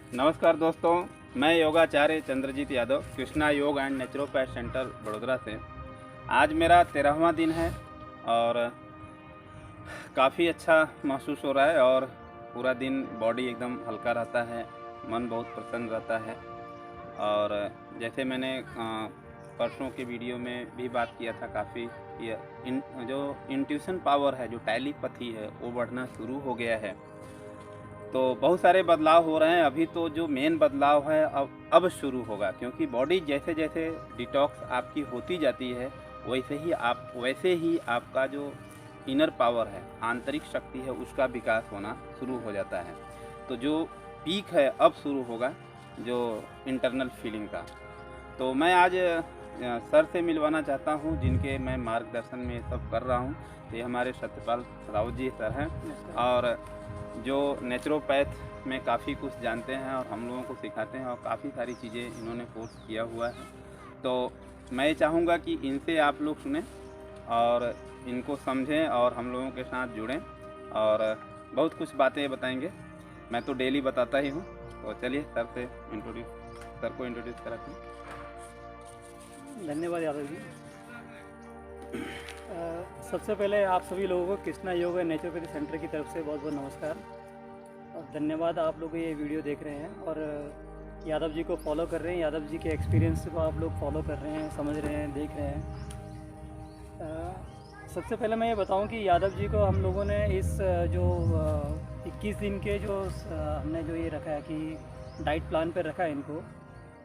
नमस्कार दोस्तों, मैं योगाचार्य चंद्रजीत यादव कृष्णा योग एंड नेचुरोपैथ सेंटर बड़ोदरा से। आज मेरा 13वां दिन है और काफ़ी अच्छा महसूस हो रहा है और पूरा दिन बॉडी एकदम हल्का रहता है, मन बहुत प्रसन्न रहता है। और जैसे मैंने परसों के वीडियो में भी बात किया था, काफ़ी ये जो इंट्यूशन पावर है, जो टेलीपैथी है, वो बढ़ना शुरू हो गया है। तो बहुत सारे बदलाव हो रहे हैं। अभी तो जो मेन बदलाव है अब शुरू होगा, क्योंकि बॉडी जैसे जैसे डिटॉक्स आपकी होती जाती है वैसे ही आपका जो इनर पावर है, आंतरिक शक्ति है, उसका विकास होना शुरू हो जाता है। तो जो पीक है अब शुरू होगा, जो इंटरनल फीलिंग का। तो मैं आज सर से मिलवाना चाहता हूं, जिनके मैं मार्गदर्शन में सब कर रहा हूं। ये हमारे सत्यपाल राउत जी सर हैं और जो नेचुरोपैथ में काफ़ी कुछ जानते हैं और हम लोगों को सिखाते हैं और काफ़ी सारी चीज़ें इन्होंने कोर्स किया हुआ है। तो मैं चाहूँगा कि इनसे आप लोग सुनें और इनको समझें और हम लोगों के साथ जुड़ें और बहुत कुछ बातें बताएंगे। मैं तो डेली बताता ही हूँ। तो चलिए सर को इंट्रोड्यूस कराते हैं। धन्यवाद यादव जी। सबसे पहले आप सभी लोगों को कृष्णा योग एंड नेचुरोपैथी सेंटर की तरफ से बहुत बहुत नमस्कार और धन्यवाद। आप लोग ये वीडियो देख रहे हैं और यादव जी को फॉलो कर रहे हैं। यादव जी के एक्सपीरियंस को आप लोग फॉलो कर रहे हैं, समझ रहे हैं, देख रहे हैं। सबसे पहले मैं ये बताऊं कि यादव जी को हम लोगों ने इस जो 21 दिन के जो हमने जो ये रखा है कि डाइट प्लान पर रखा है इनको,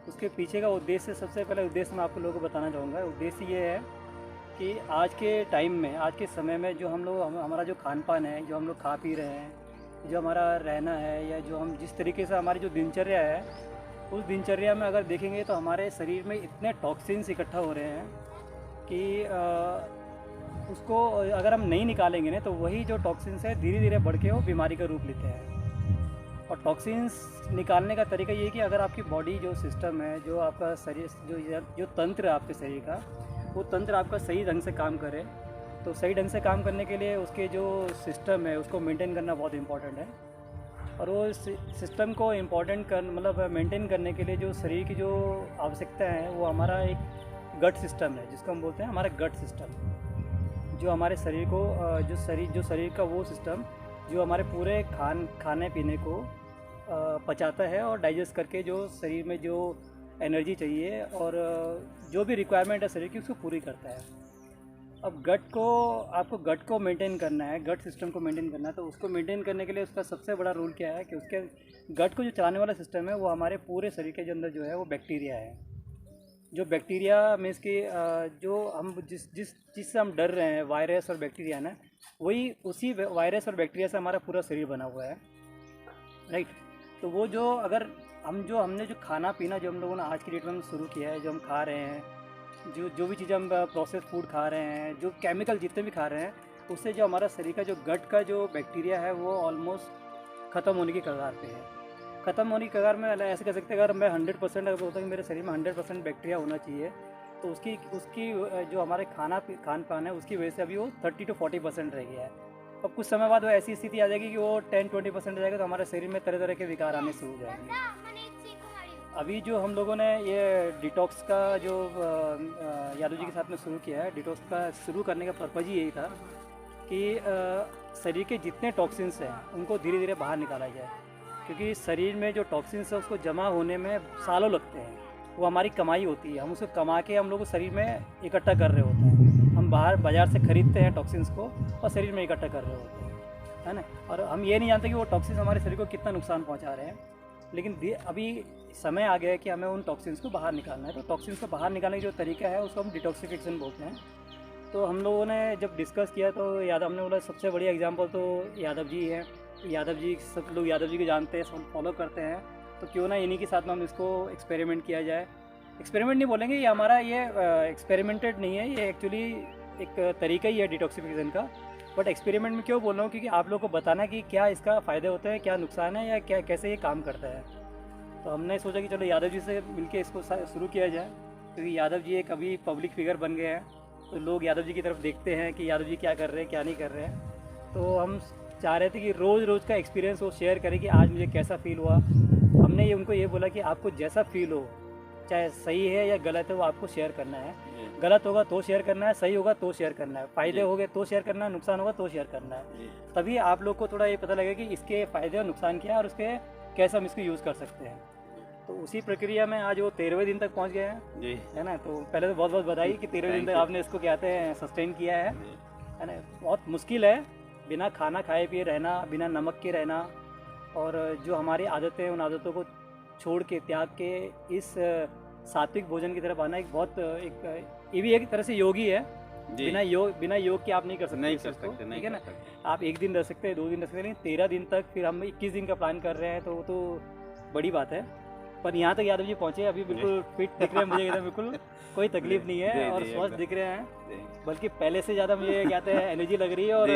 उसके पीछे का उद्देश्य, सबसे पहले उद्देश्य मैं आपको लोगों को बताना चाहूँगा। उद्देश्य ये है कि आज के टाइम में, आज के समय में जो हमारा जो खान पान है, जो हम लोग खा पी रहे हैं, जो हमारा रहना है, या जो हम जिस तरीके से हमारी जो दिनचर्या है, उस दिनचर्या में अगर देखेंगे तो हमारे शरीर में इतने टॉक्सिन्स इकट्ठा हो रहे हैं कि उसको अगर हम नहीं निकालेंगे ना, तो वही जो टॉक्सिन्स है धीरे धीरे बढ़ के वो बीमारी का रूप लेते हैं। और टॉक्सिन्स निकालने का तरीका ये है कि अगर आपकी बॉडी जो सिस्टम है, जो आपका शरीर, जो तंत्र है आपके शरीर का, वो तंत्र आपका सही ढंग से काम करे। तो सही ढंग से काम करने के लिए उसके जो सिस्टम है उसको मेंटेन करना बहुत इम्पॉर्टेंट है। और वो सिस्टम को मेंटेन करने के लिए जो शरीर की जो आवश्यकता है, वो हमारा एक गट सिस्टम है, जिसको हम बोलते हैं हमारा गट सिस्टम। जो हमारे शरीर को जो शरीर का वो सिस्टम जो हमारे पूरे खाने पीने को पचाता है और डाइजेस्ट करके जो शरीर में जो एनर्जी चाहिए और जो भी रिक्वायरमेंट है शरीर की, उसको पूरी करता है। अब आपको गट को मेंटेन करना है, गट सिस्टम को मेंटेन करना है। तो उसको मेंटेन करने के लिए उसका सबसे बड़ा रूल क्या है कि उसके गट को जो चलाने वाला सिस्टम है, वो हमारे पूरे शरीर के अंदर जो है वो बैक्टीरिया है। जो बैक्टीरिया मीन्स कि जो हम जिससे हम डर रहे हैं, वायरस और बैक्टीरिया ना, वही उसी वायरस और बैक्टीरिया से हमारा पूरा शरीर बना हुआ है, राइट। तो वो जो अगर हमने जो खाना पीना जो हम लोगों ने आज की डेट में शुरू किया है, जो हम खा रहे हैं, जो भी चीज़ें हम प्रोसेस फूड खा रहे हैं, जो केमिकल जितने भी खा रहे हैं, उससे जो हमारा शरीर का जो गट का जो बैक्टीरिया है वो ऑलमोस्ट ख़त्म होने की कगार पे है। ख़त्म होने की कगार में ऐसे कह सकते हैं, अगर मैं 100% अगर बोलता हूँ कि मेरे शरीर में 100% बैक्टीरिया होना चाहिए, तो उसकी जो हमारे खान पान है, उसकी वजह से अभी वो 30 to 40% रह गया है। अब कुछ समय बाद वो ऐसी स्थिति आ जाएगी कि वो 10-20% रह जाएगा, तो हमारे शरीर में तरह तरह के विकार आने शुरू हो जाएंगे। अभी जो हम लोगों ने ये डिटॉक्स का जो यादव जी के साथ में शुरू किया है, डिटॉक्स का शुरू करने का पर्पज़ ही यही था कि शरीर के जितने टॉक्सिन्स हैं उनको धीरे धीरे बाहर निकाला जाए। क्योंकि शरीर में जो टॉक्सिन्स है उसको जमा होने में सालों लगते हैं, वो हमारी कमाई होती है। हम उसको कमा के हम लोग शरीर में इकट्ठा कर रहे होते हैं। हम बाज़ार से ख़रीदते हैं टॉक्सिन्स को और शरीर में इकट्ठा कर रहे होते हैं, है ना। और हम ये नहीं जानते कि वो टॉक्सिन्स हमारे शरीर को कितना नुकसान पहुंचा रहे हैं। लेकिन अभी समय आ गया है कि हमें उन टॉक्सिन्स को बाहर निकालना है। तो टॉक्सिन्स को बाहर निकालने का जो तरीका है उसको हम डिटॉक्सिफिकेशन बोलते हैं। तो हम लोगों ने जब डिस्कस किया तो हमने बोला सबसे बढ़िया एग्जांपल तो यादव जी हैं। यादव जी, सब लोग यादव जी को जानते हैं, सब फॉलो करते हैं, तो क्यों ना इन्हीं के साथ में हम इसको एक्सपेरिमेंट किया जाए। एक्सपेरिमेंट नहीं बोलेंगे, ये हमारा ये एक्सपेरिमेंटेड नहीं है, ये एक्चुअली एक तरीका ही है डिटॉक्सिफिकेशन का। बट एक्सपेरिमेंट में क्यों बोल रहा हूँ, क्योंकि आप लोगों को बताना कि क्या इसका फ़ायदे होते हैं, क्या नुकसान है, या कैसे ये काम करता है। तो हमने सोचा कि चलो यादव जी से मिलके इसको शुरू किया जाए, क्योंकि यादव जी एक अभी पब्लिक फिगर बन गए हैं, तो लोग यादव जी की तरफ देखते हैं कि यादव जी क्या कर रहे हैं, क्या नहीं कर रहे हैं। तो हम चाह रहे थे कि रोज़ रोज़ का एक्सपीरियंस वो शेयर करें कि आज मुझे कैसा फील हुआ। हमने ये उनको ये बोला कि आपको जैसा फील हो, चाहे सही है या गलत है, वो आपको शेयर करना है। गलत होगा तो शेयर करना है, सही होगा तो शेयर करना है, फ़ायदे हो गए तो शेयर करना है, नुकसान होगा तो शेयर करना है। तभी आप लोग को थोड़ा ये पता लगेगा कि इसके फ़ायदे और नुकसान क्या है और उसके कैसे हम इसको यूज़ कर सकते हैं। तो उसी प्रक्रिया में आज वो 13वें दिन तक पहुंच गए हैं जी, है ना। तो पहले तो बहुत बहुत बधाई कि 13वें दिन तक आपने इसको क्या कहते हैं सस्टेन किया है ना। बहुत मुश्किल है बिना खाना खाए पिए रहना, बिना नमक के रहना, और जो हमारी आदतें हैं उन आदतों को छोड़ के त्याग के इस सात्विक भोजन की तरफ आना एक बहुत ये भी एक तरह से योगी है। बिना योग के आप नहीं कर सकते, नहीं कर सकते, ठीक है ना। आप एक दिन रह सकते हैं, 2 दिन रह सकते हैं, लेकिन 13 दिन तक, फिर हम 21 दिन का प्लान कर रहे हैं, तो वो तो बड़ी बात है। पर यहाँ तक यादव जी पहुँचे, अभी बिल्कुल फिट दिख रहे हैं मुझे, एकदम बिल्कुल कोई तकलीफ नहीं है और स्वस्थ दिख रहे हैं, बल्कि पहले से ज़्यादा मुझे कहते हैं एनर्जी लग रही है और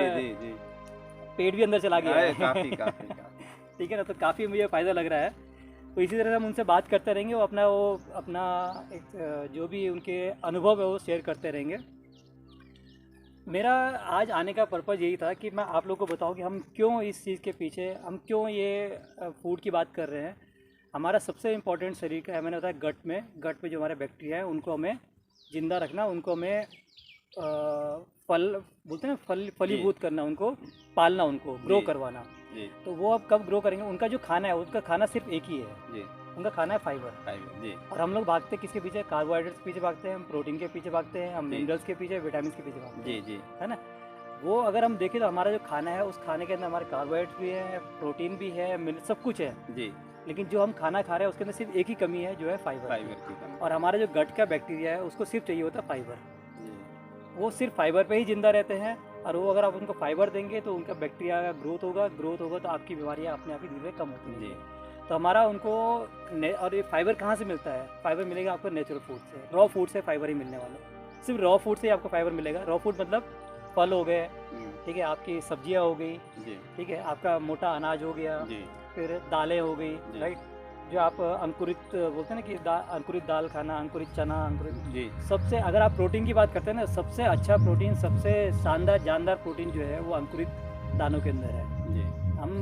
पेट भी अंदर चला गया है। काफी ठीक है ना, तो काफ़ी मुझे फ़ायदा लग रहा है। तो इसी तरह से हम उनसे बात करते रहेंगे, वो अपना एक जो भी उनके अनुभव है वो शेयर करते रहेंगे। मेरा आज आने का पर्पज़ यही था कि मैं आप लोगों को बताऊं कि हम क्यों इस चीज़ के पीछे, हम क्यों ये फूड की बात कर रहे हैं। हमारा सबसे इम्पोर्टेंट शरीर का है, मैंने बताया गट में जो हमारे बैक्टीरिया हैं उनको हमें ज़िंदा रखना, उनको हमें फल बोलते हैं ना, फलीभूत करना, उनको पालना, उनको ग्रो करवाना। तो वो अब कब ग्रो करेंगे, उनका जो खाना है उनका खाना सिर्फ एक ही है, उनका खाना है फाइबर। और हम लोग भागते किसके पीछे, कार्बोहाइड्रेट्स के पीछे भागते हैं, हम प्रोटीन के पीछे भागते हैं, हम मिनरल्स के पीछे, विटामिन के पीछे भागते हैं, है ना। वो अगर हम देखें तो हमारा जो खाना है उस खाने के अंदर हमारे कार्बोहाइड्रेट्स भी है, प्रोटीन भी है, सब कुछ है जी। लेकिन जो हम खाना खा रहे हैं उसके अंदर सिर्फ एक ही कमी है, जो है फाइबर की। और हमारा जो गट का बैक्टीरिया है उसको सिर्फ चाहिए होता है फाइबर। वो सिर्फ फाइबर पे ही जिंदा रहते हैं, और वो अगर आप उनको फाइबर देंगे तो उनका बैक्टीरिया का ग्रोथ होगा तो आपकी बीमारियां अपने आप ही धीरे कम होती हैं। तो हमारा उनको और ये फाइबर कहाँ से मिलता है, फाइबर मिलेगा आपको नेचुरल फूड से, रॉ फूड से फाइबर ही मिलने वाला। सिर्फ रॉ फूड से ही आपको फाइबर मिलेगा। रॉ फूड मतलब फल हो गए, ठीक है, आपकी सब्जियां हो गई, ठीक है, आपका मोटा अनाज हो गया, फिर दालें हो गई, राइट, जो आप अंकुरित बोलते हैं ना कि अंकुरित दाल खाना, अंकुरित चना, अंकुरित सबसे, अगर आप प्रोटीन की बात करते हैं ना, सबसे अच्छा प्रोटीन, सबसे शानदार जानदार प्रोटीन जो है वो अंकुरित दानों के अंदर है। हम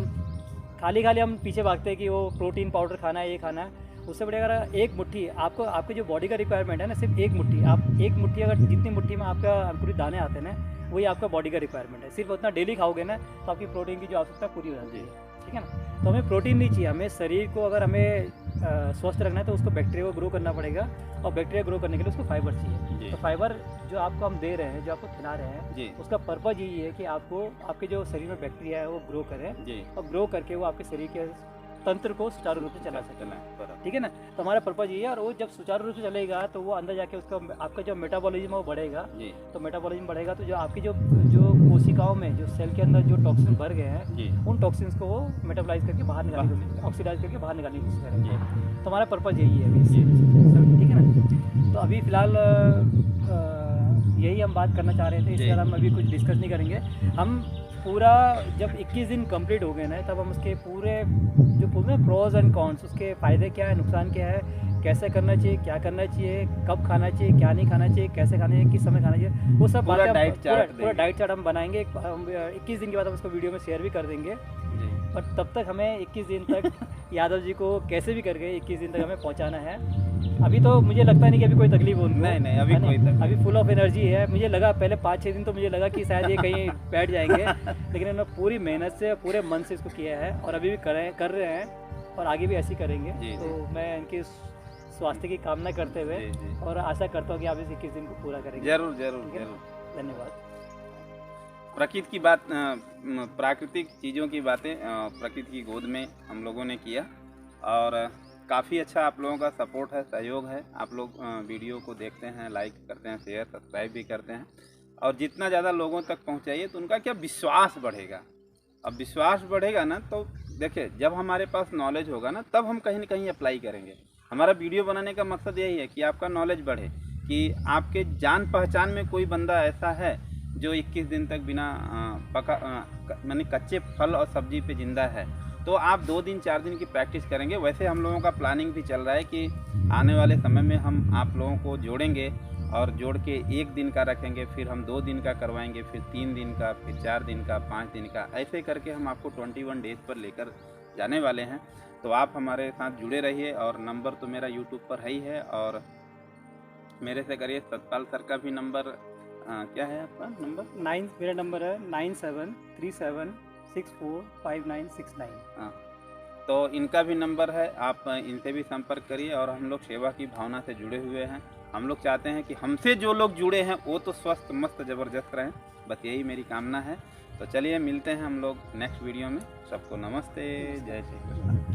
खाली हम पीछे भागते हैं कि वो प्रोटीन पाउडर खाना है, ये खाना है, उससे बढ़िया अगर एक मुट्ठी आपके जो बॉडी का रिक्वायरमेंट है ना, सिर्फ एक मुट्ठी, आप एक मुट्ठी, अगर जितनी मुट्ठी में आपका अंकुरित दाने आते हैं ना, वही आपका बॉडी का रिक्वायरमेंट है। सिर्फ उतना डेली खाओगे ना तो आपकी प्रोटीन की जो आवश्यकता पूरी हो जाती है, ठीक है ना। तो हमें प्रोटीन नहीं चाहिए, हमें शरीर को अगर हमें स्वस्थ रखना है तो उसको बैक्टीरिया को ग्रो करना पड़ेगा, और बैक्टीरिया ग्रो करने के लिए उसको फाइबर चाहिए। तो फाइबर जो आपको हम दे रहे हैं, जो आपको खिला रहे हैं, उसका पर्पज़ यही है कि आपके जो शरीर में बैक्टीरिया है वो ग्रो करें, और ग्रो करके वो आपके शरीर के तंत्र को सुचारू रूप से चला सकते, ठीक है ना। तो हमारा पर्पज़ ये है, और वो जब सुचारू रूप से चलेगा तो वो अंदर जाके उसका आपका जो मेटाबॉलिज्म है वो बढ़ेगा। तो मेटाबॉलिज्म बढ़ेगा तो जो आपकी जो कोशिकाओं में, जो सेल के अंदर जो टॉक्सिन भर गए हैं, उन टॉक्सिन्स को वो मेटाबलाइज करके बाहर निकालने, ऑक्सीडाइज करके बाहर निकालने की कोशिश करेंगे। तो हमारा पर्पज़ यही है अभी, ठीक है ना। तो अभी फ़िलहाल यही हम बात करना चाह रहे थे, इसके बाद हम अभी कुछ डिस्कस नहीं करेंगे। हम पूरा जब 21 दिन कंप्लीट हो गए ना, तब हम उसके पूरे जो बोलते हैं प्रोज एंड कॉन्स, उसके फ़ायदे क्या है, नुकसान क्या है, कैसे करना चाहिए, क्या करना चाहिए, कब खाना चाहिए, क्या नहीं खाना चाहिए, कैसे खाना चाहिए, किस समय खाना चाहिए, वो सब पूरा डाइट चार्ट हम बनाएंगे। 21 दिन के बाद हम उसको वीडियो में शेयर भी कर देंगे। और तब तक हमें 21 दिन तक यादव जी को कैसे भी करके 21 दिन तक हमें पहुंचाना है। अभी तो मुझे लगता नहीं कि अभी कोई तकलीफ हो, नहीं अभी कोई तकलीफ, अभी फुल ऑफ एनर्जी है। मुझे लगा पहले 5-6 दिन तो मुझे लगा कि शायद ये कहीं बैठ जाएंगे, लेकिन इन्होंने पूरी मेहनत से, पूरे मन से इसको किया है, और अभी भी कर रहे हैं, और आगे भी ऐसे ही करेंगे। तो मैं इनकी स्वास्थ्य की कामना करते हुए और आशा करता हूँ कि आप इस 21 दिन को पूरा करेंगे। जरूर। धन्यवाद। प्रकृति की बात, प्राकृतिक चीज़ों की बातें प्रकृति की गोद में हम लोगों ने किया, और काफ़ी अच्छा आप लोगों का सपोर्ट है, सहयोग है। आप लोग वीडियो को देखते हैं, लाइक करते हैं, शेयर सब्सक्राइब भी करते हैं, और जितना ज़्यादा लोगों तक पहुंचाइए तो उनका क्या विश्वास बढ़ेगा। अब विश्वास बढ़ेगा ना, तो देखिए जब हमारे पास नॉलेज होगा ना, तब हम कहीं ना कहीं अप्लाई करेंगे। हमारा वीडियो बनाने का मकसद यही है कि आपका नॉलेज बढ़े, कि आपके जान पहचान में कोई बंदा ऐसा है जो 21 दिन तक बिना माने कच्चे फल और सब्जी पे ज़िंदा है, तो आप 2 दिन 4 दिन की प्रैक्टिस करेंगे। वैसे हम लोगों का प्लानिंग भी चल रहा है कि आने वाले समय में हम आप लोगों को जोड़ेंगे और जोड़ के 1 दिन का रखेंगे, फिर हम 2 दिन का करवाएंगे, फिर 3 दिन का, फिर 4 दिन का, 5 दिन का, ऐसे करके हम आपको 21 डेज़ पर लेकर जाने वाले हैं। तो आप हमारे साथ जुड़े रहिए। और नंबर तो मेरा यूट्यूब पर है ही है, और मेरे से करिए। सतपाल सर का भी नंबर क्या है आपका नंबर? मेरा नंबर है 9737645969। हाँ, तो इनका भी नंबर है, आप इनसे भी संपर्क करिए। और हम लोग सेवा की भावना से जुड़े हुए हैं। हम लोग चाहते हैं कि हमसे जो लोग जुड़े हैं वो तो स्वस्थ मस्त ज़बरदस्त रहें, बस यही मेरी कामना है। तो चलिए मिलते हैं हम लोग नेक्स्ट वीडियो में। सबको नमस्ते, जय श्री कृष्ण।